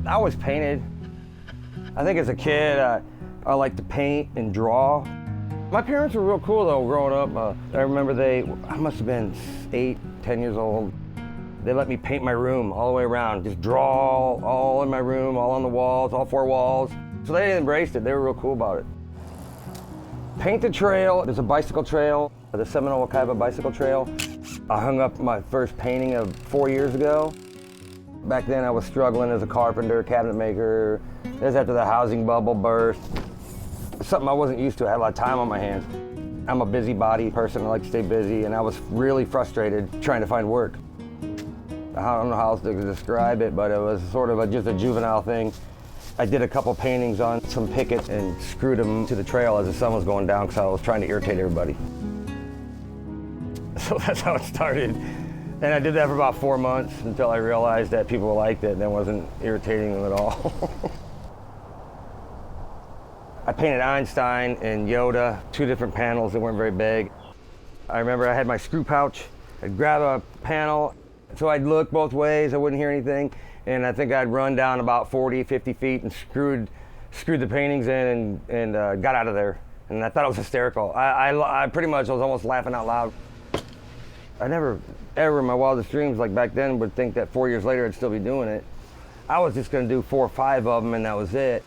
I always painted. I think as a kid, I liked to paint and draw. My parents were real cool though growing up. I remember I must have been 8, 10 years old. They let me paint my room all the way around, just draw all in my room, all on the walls, all 4 walls. So they embraced it, they were real cool about it. Paint the trail, there's a bicycle trail, the Seminole Wekiva Bicycle Trail. I hung up my first painting of 4 years ago. Back then I was struggling as a carpenter, cabinet maker. It was after the housing bubble burst. Something I wasn't used to, I had a lot of time on my hands. I'm a busybody person, I like to stay busy, and I was really frustrated trying to find work. I don't know how else to describe it, but it was sort of just a juvenile thing. I did a couple paintings on some pickets and screwed them to the trail as the sun was going down because I was trying to irritate everybody. So that's how it started. And I did that for about 4 months until I realized that people liked it and it wasn't irritating them at all. I painted Einstein and Yoda, 2 different panels that weren't very big. I remember I had my screw pouch. I'd grab a panel, so I'd look both ways, I wouldn't hear anything, and I think I'd run down about 40, 50 feet and screwed the paintings in and got out of there. And I thought it was hysterical. I pretty much was almost laughing out loud. I never, ever in my wildest dreams, like back then, would think that 4 years later I'd still be doing it. I was just gonna do 4 or 5 of them and that was it.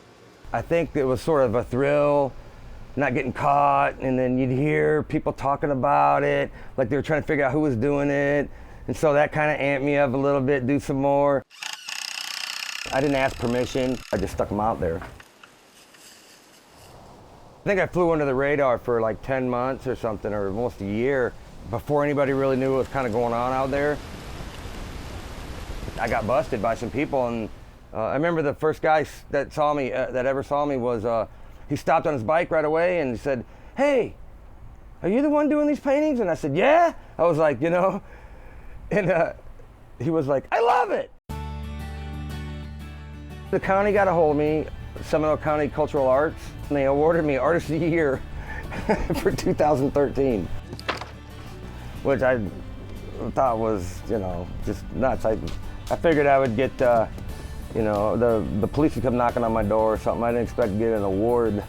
I think it was sort of a thrill, not getting caught, and then you'd hear people talking about it, like they were trying to figure out who was doing it, and so that kind of amped me up a little bit, do some more. I didn't ask permission, I just stuck them out there. I think I flew under the radar for like 10 months or something, or almost a year, before anybody really knew what was kind of going on out there. I got busted by some people, and I remember the first guy that saw me, that ever saw me, was he stopped on his bike right away and he said, "Hey, are you the one doing these paintings?" And I said, "Yeah." I was like, you know, and he was like, "I love it." The county got a hold of me, Seminole County Cultural Arts, and they awarded me Artist of the Year for 2013, which I thought was, you know, just nuts. I figured I would get, you know, the police would come knocking on my door or something. I didn't expect to get an award.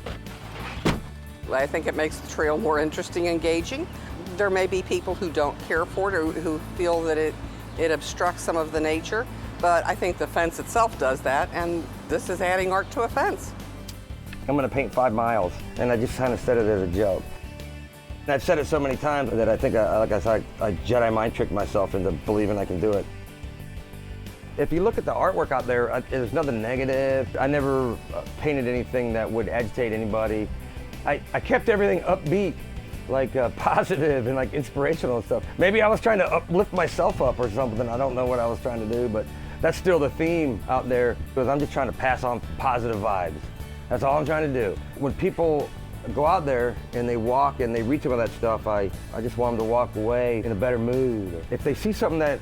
I think it makes the trail more interesting, engaging. There may be people who don't care for it or who feel that it obstructs some of the nature, but I think the fence itself does that, and this is adding art to a fence. I'm gonna paint 5 miles, and I just kind of said it as a joke. And I've said it so many times that I think, like I said, I Jedi mind tricked myself into believing I can do it. If you look at the artwork out there, there's nothing negative. I never painted anything that would agitate anybody. I kept everything upbeat, like positive and like inspirational and stuff. Maybe I was trying to uplift myself up or something. I don't know what I was trying to do, but that's still the theme out there, because I'm just trying to pass on positive vibes. That's all I'm trying to do. When people go out there and they walk and they reach some of that stuff, I just want them to walk away in a better mood. If they see something that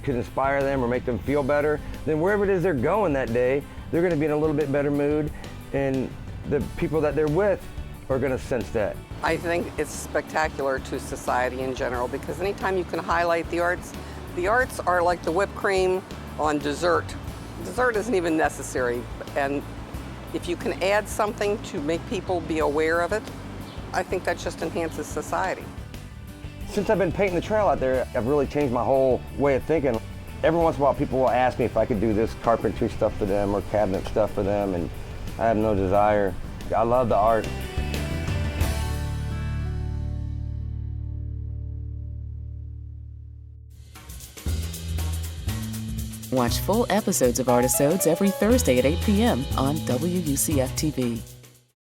could inspire them or make them feel better, then wherever it is they're going that day, they're gonna be in a little bit better mood, and the people that they're with are gonna sense that. I think it's spectacular to society in general, because anytime you can highlight the arts are like the whipped cream on dessert. Dessert isn't even necessary, and if you can add something to make people be aware of it, I think that just enhances society. Since I've been painting the trail out there, I've really changed my whole way of thinking. Every once in a while, people will ask me if I could do this carpentry stuff for them or cabinet stuff for them, and I have no desire. I love the art. Watch full episodes of Artisodes every Thursday at 8 p.m. on WUCF-TV.